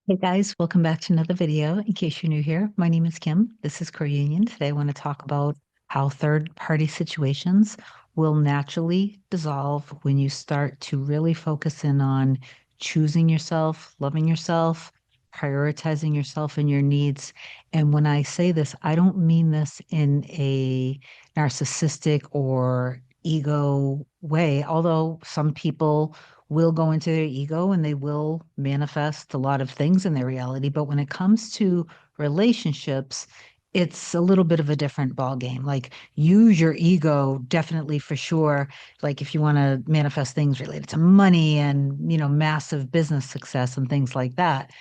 Hey guys, welcome back to another video. In case you're new here, my name is Kim. This is Core Union. Today I want to talk about how third-party situations will naturally dissolve when you start to really focus in on choosing yourself, loving yourself, prioritizing yourself and your needs. And when I say this, I don't mean this in a narcissistic or ego way, although some people will go into their ego and they will manifest a lot of things in their reality. But when it comes to relationships, it's a little bit of a different ball game. Like use your ego definitely for sure. Like if you want to manifest things related to money and, massive business success and things like that.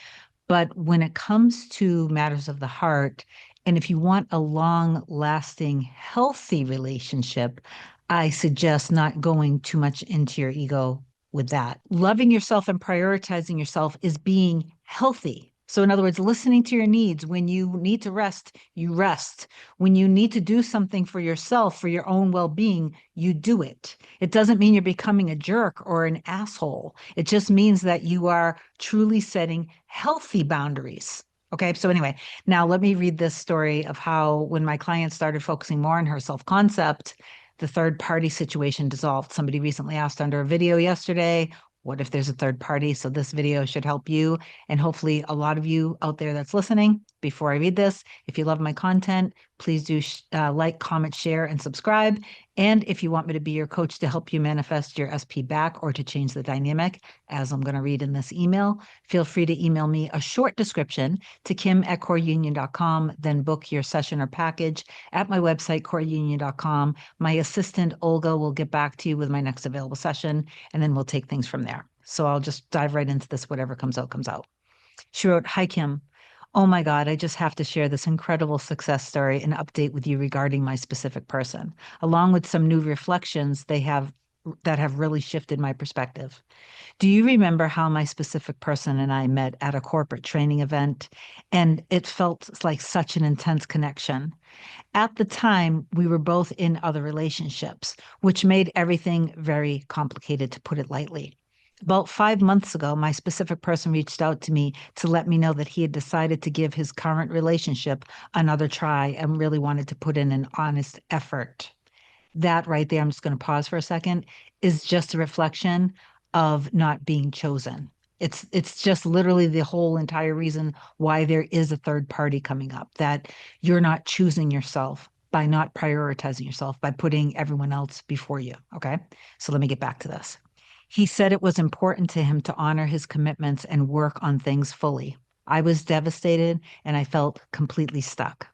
But when it comes to matters of the heart, and if you want a long lasting, healthy relationship, I suggest not going too much into your ego with that. Loving yourself and prioritizing yourself is being healthy. So, in other words, listening to your needs. When you need to rest, you rest. When you need to do something for yourself, for your own well being, you do it. It doesn't mean you're becoming a jerk or an asshole. It just means that you are truly setting healthy boundaries. Okay. So, anyway, now let me read this story of how when my client started focusing more on her self concept, the third party situation dissolved. Somebody recently asked under a video yesterday, what if there's a third party? So this video should help you and hopefully a lot of you out there that's listening. Before I read this, if you love my content, please do like, comment, share, and subscribe. And if you want me to be your coach to help you manifest your SP back or to change the dynamic, as I'm going to read in this email, feel free to email me a short description to kim@coreunion.com, then book your session or package at my website, coreunion.com. My assistant, Olga, will get back to you with my next available session, and then we'll take things from there. So I'll just dive right into this. Whatever comes out, comes out. She wrote, Hi, Kim. Oh my God, I just have to share this incredible success story and update with you regarding my specific person, along with some new reflections that have really shifted my perspective. Do you remember how my specific person and I met at a corporate training event? And it felt like such an intense connection. At the time, we were both in other relationships, which made everything very complicated, to put it lightly. About 5 months ago, my specific person reached out to me to let me know that he had decided to give his current relationship another try and really wanted to put in an honest effort. That right there, I'm just going to pause for a second, is just a reflection of not being chosen. It's just literally the whole entire reason why there is a third party coming up, that you're not choosing yourself by not prioritizing yourself, by putting everyone else before you. Okay. So let me get back to this. He said it was important to him to honor his commitments and work on things fully. I was devastated and I felt completely stuck.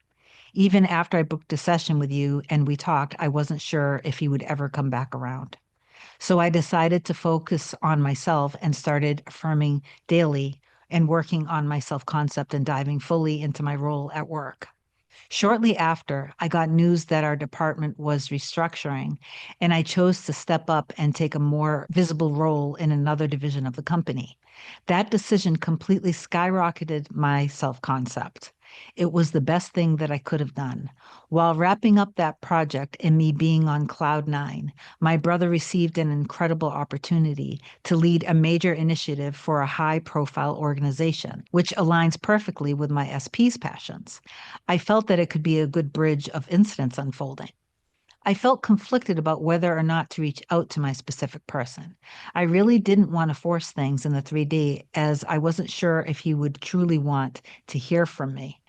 Even after I booked a session with you and we talked, I wasn't sure if he would ever come back around. So I decided to focus on myself and started affirming daily and working on my self concept and diving fully into my role at work. Shortly after, I got news that our department was restructuring, and I chose to step up and take a more visible role in another division of the company. That decision completely skyrocketed my self concept. It was the best thing that I could have done. While wrapping up that project and me being on cloud nine, my brother received an incredible opportunity to lead a major initiative for a high profile organization, which aligns perfectly with my SP's passions. I felt that it could be a good bridge of incidents unfolding. I felt conflicted about whether or not to reach out to my specific person. I really didn't want to force things in the 3D as I wasn't sure if he would truly want to hear from me.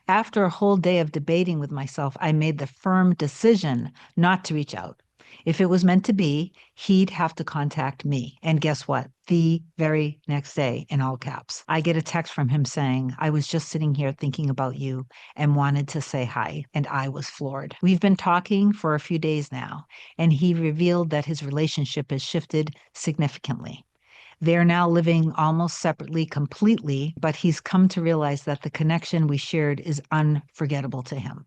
After a whole day of debating with myself, I made the firm decision not to reach out. If it was meant to be, he'd have to contact me. And guess what? The very next day, in all caps, I get a text from him saying, I was just sitting here thinking about you and wanted to say hi. And I was floored. We've been talking for a few days now, and he revealed that his relationship has shifted significantly. They're now living almost separately completely, but he's come to realize that the connection we shared is unforgettable to him.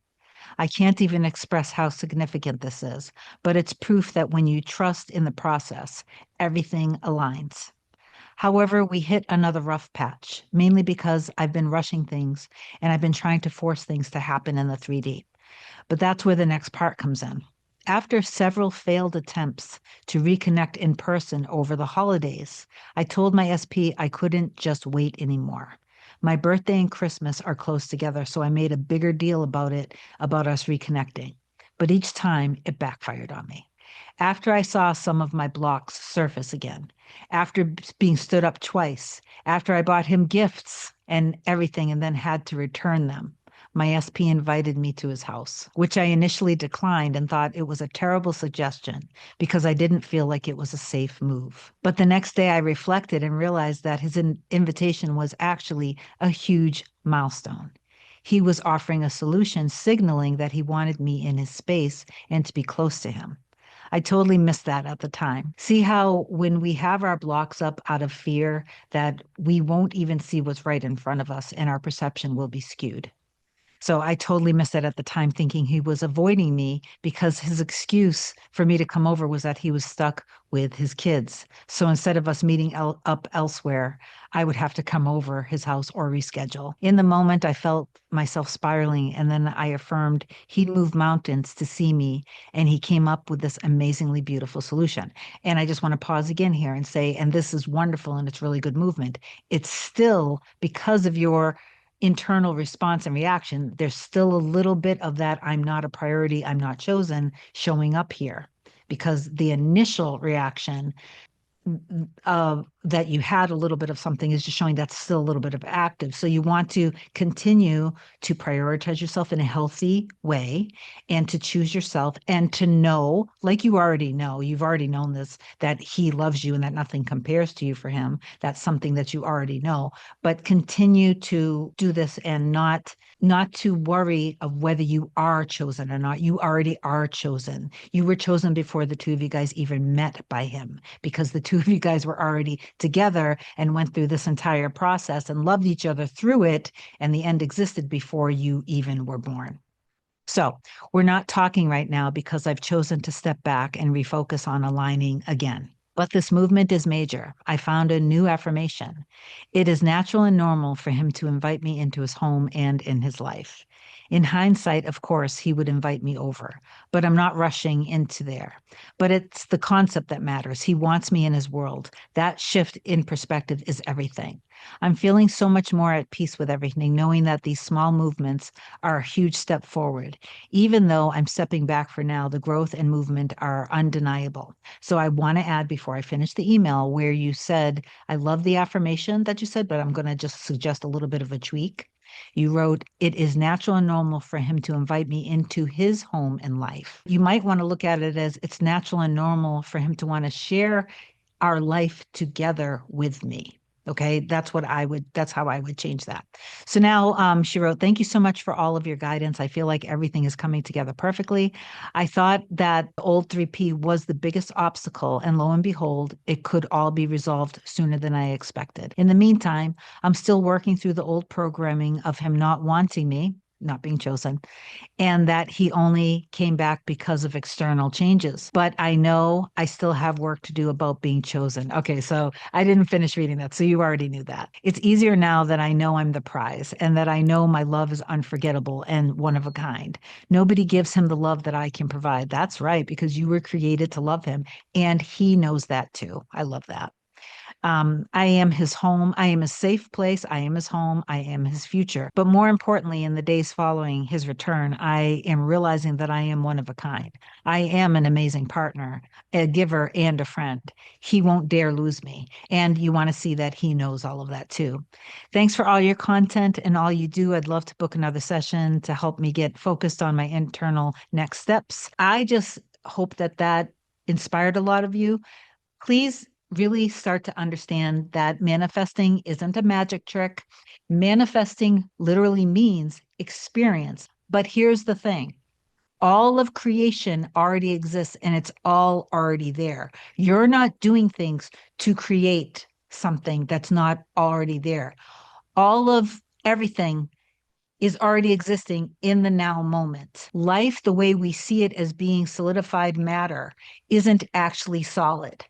I can't even express how significant this is, but it's proof that when you trust in the process, everything aligns. However, we hit another rough patch, mainly because I've been rushing things and I've been trying to force things to happen in the 3D. But that's where the next part comes in. After several failed attempts to reconnect in person over the holidays, I told my SP I couldn't just wait anymore. My birthday and Christmas are close together, so I made a bigger deal about it, about us reconnecting. But each time it backfired on me. After I saw some of my blocks surface again, after being stood up twice, after I bought him gifts and everything and then had to return them, my SP invited me to his house, which I initially declined and thought it was a terrible suggestion because I didn't feel like it was a safe move. But the next day I reflected and realized that his invitation was actually a huge milestone. He was offering a solution, signaling that he wanted me in his space and to be close to him. I totally missed that at the time. See how when we have our blocks up out of fear, that we won't even see what's right in front of us and our perception will be skewed. So I totally missed it at the time, thinking he was avoiding me because his excuse for me to come over was that he was stuck with his kids. So instead of us meeting up elsewhere, I would have to come over his house or reschedule. In the moment, I felt myself spiraling, and then I affirmed he'd move mountains to see me, and he came up with this amazingly beautiful solution. And I just want to pause again here and say, and this is wonderful and it's really good movement. It's still because of your internal response and reaction, there's still a little bit of that I'm not a priority, I'm not chosen showing up here because the initial reaction that you had a little bit of something is just showing that's still a little bit of active. So you want to continue to prioritize yourself in a healthy way and to choose yourself and to know, like you already know, you've already known this, that he loves you and that nothing compares to you for him. That's something that you already know, but continue to do this and not to worry of whether you are chosen or not. You already are chosen. You were chosen before the two of you guys even met by him because the two of you guys were already together and went through this entire process and loved each other through it. And the end existed before you even were born. So we're not talking right now because I've chosen to step back and refocus on aligning again. But this movement is major. I found a new affirmation. It is natural and normal for him to invite me into his home and in his life. In hindsight, of course, he would invite me over, but I'm not rushing into there. But it's the concept that matters. He wants me in his world. That shift in perspective is everything. I'm feeling so much more at peace with everything, knowing that these small movements are a huge step forward. Even though I'm stepping back for now, the growth and movement are undeniable. So I want to add before I finish the email where you said, I love the affirmation that you said, but I'm going to just suggest a little bit of a tweak. You wrote, it is natural and normal for him to invite me into his home and life. You might want to look at it as it's natural and normal for him to want to share our life together with me. Okay, that's how I would change that. So now she wrote, thank you so much for all of your guidance. I feel like everything is coming together perfectly. I thought that old 3P was the biggest obstacle, and lo and behold, it could all be resolved sooner than I expected. In the meantime, I'm still working through the old programming of him not wanting me, not being chosen, and that he only came back because of external changes. But I know I still have work to do about being chosen. Okay, so I didn't finish reading that, so you already knew that. It's easier now that I know I'm the prize and that I know my love is unforgettable and one of a kind. Nobody gives him the love that I can provide. That's right, because you were created to love him, and he knows that too. I love that. I am his home. I am a safe place. I am his home. I am his future. But more importantly, in the days following his return, I am realizing that I am one of a kind. I am an amazing partner, a giver, and a friend. He won't dare lose me. And you want to see that he knows all of that too. Thanks for all your content and all you do. I'd love to book another session to help me get focused on my internal next steps. I just hope that that inspired a lot of you. Please really start to understand that manifesting isn't a magic trick. Manifesting literally means experience. But here's the thing. All of creation already exists and it's all already there. You're not doing things to create something that's not already there. All of everything is already existing in the now moment. Life, the way we see it as being solidified matter, isn't actually solid.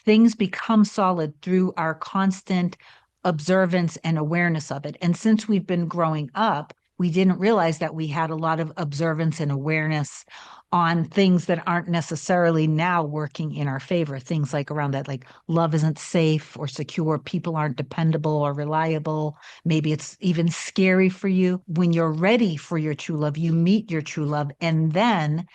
Things become solid through our constant observance and awareness of it. And since we've been growing up, we didn't realize that we had a lot of observance and awareness on things that aren't necessarily now working in our favor. Things like around that, like love isn't safe or secure, people aren't dependable or reliable. Maybe it's even scary for you. When you're ready for your true love, you meet your true love, and then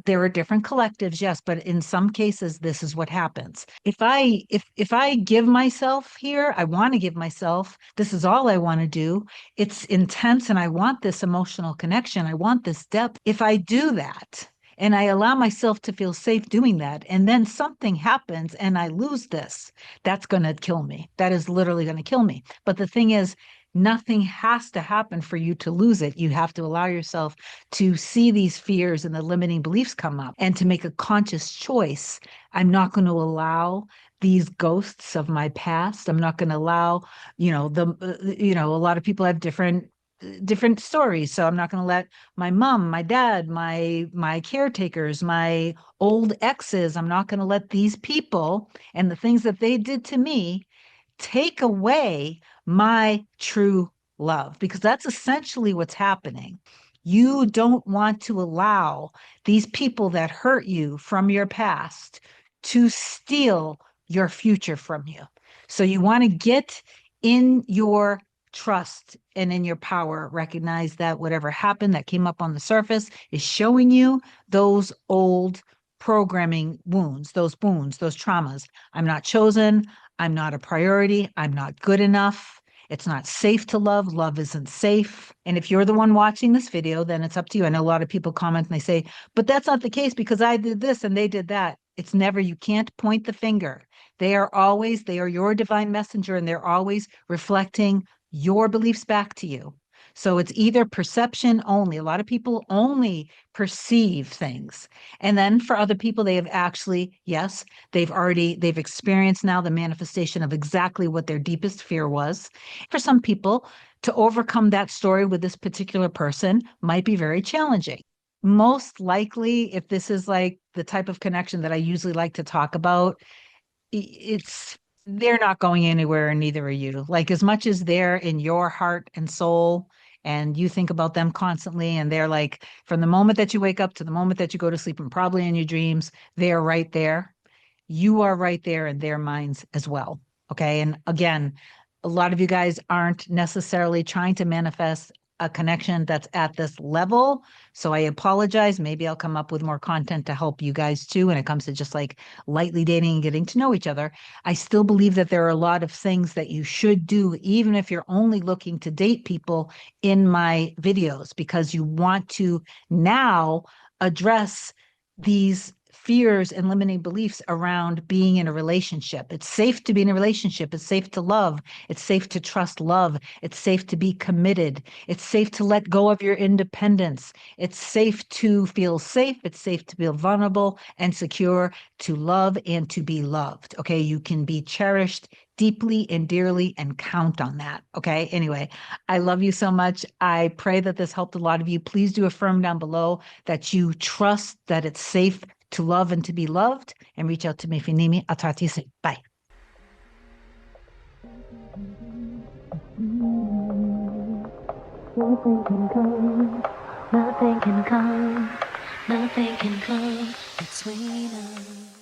there are different collectives, yes, but in some cases this is what happens. If I give myself here, I want to give myself, this is all I want to do, it's intense and I want this emotional connection, I want this depth. If I do that and I allow myself to feel safe doing that, and then something happens and I lose this, that's going to kill me. That is literally going to kill me. But the thing is, nothing has to happen for you to lose it. You have to allow yourself to see these fears and the limiting beliefs come up and to make a conscious choice. I'm not going to allow these ghosts of my past. I'm not going to allow, a lot of people have different stories. So I'm not going to let my mom, my dad, my caretakers, my old exes, I'm not going to let these people and the things that they did to me take away my true love, because that's essentially what's happening. You don't want to allow these people that hurt you from your past to steal your future from you. So you want to get in your trust and in your power, recognize that whatever happened that came up on the surface is showing you those old programming wounds, those traumas. I'm not chosen. I'm not a priority. I'm not good enough. It's not safe to love. Love isn't safe. And if you're the one watching this video, then it's up to you. I know a lot of people comment and they say, but that's not the case because I did this and they did that. It's never, you can't point the finger. They are your divine messenger, and they're always reflecting your beliefs back to you. So it's either perception only. A lot of people only perceive things. And then for other people, they have actually, yes, they've experienced now the manifestation of exactly what their deepest fear was. For some people, to overcome that story with this particular person might be very challenging. Most likely, if this is like the type of connection that I usually like to talk about, it's they're not going anywhere and neither are you. Like as much as they're in your heart and soul and you think about them constantly, and they're like from the moment that you wake up to the moment that you go to sleep and probably in your dreams, they're right there. You are right there in their minds as well. Okay. And again, a lot of you guys aren't necessarily trying to manifest a connection that's at this level. So I apologize. Maybe I'll come up with more content to help you guys too when it comes to just like lightly dating and getting to know each other. I still believe that there are a lot of things that you should do, even if you're only looking to date people in my videos, because you want to now address these fears and limiting beliefs around being in a relationship. It's safe to be in a relationship. It's safe to love. It's safe to trust love. It's safe to be committed. It's safe to let go of your independence. It's safe to feel safe. It's safe to feel vulnerable and secure, to love and to be loved. Okay. You can be cherished deeply and dearly and count on that. Okay. Anyway, I love you so much. I pray that this helped a lot of you. Please do affirm down below that you trust that it's safe to love and to be loved, and reach out to me if you need me. I'll talk to you soon. Bye. Nothing can come, nothing can come, nothing can come between us.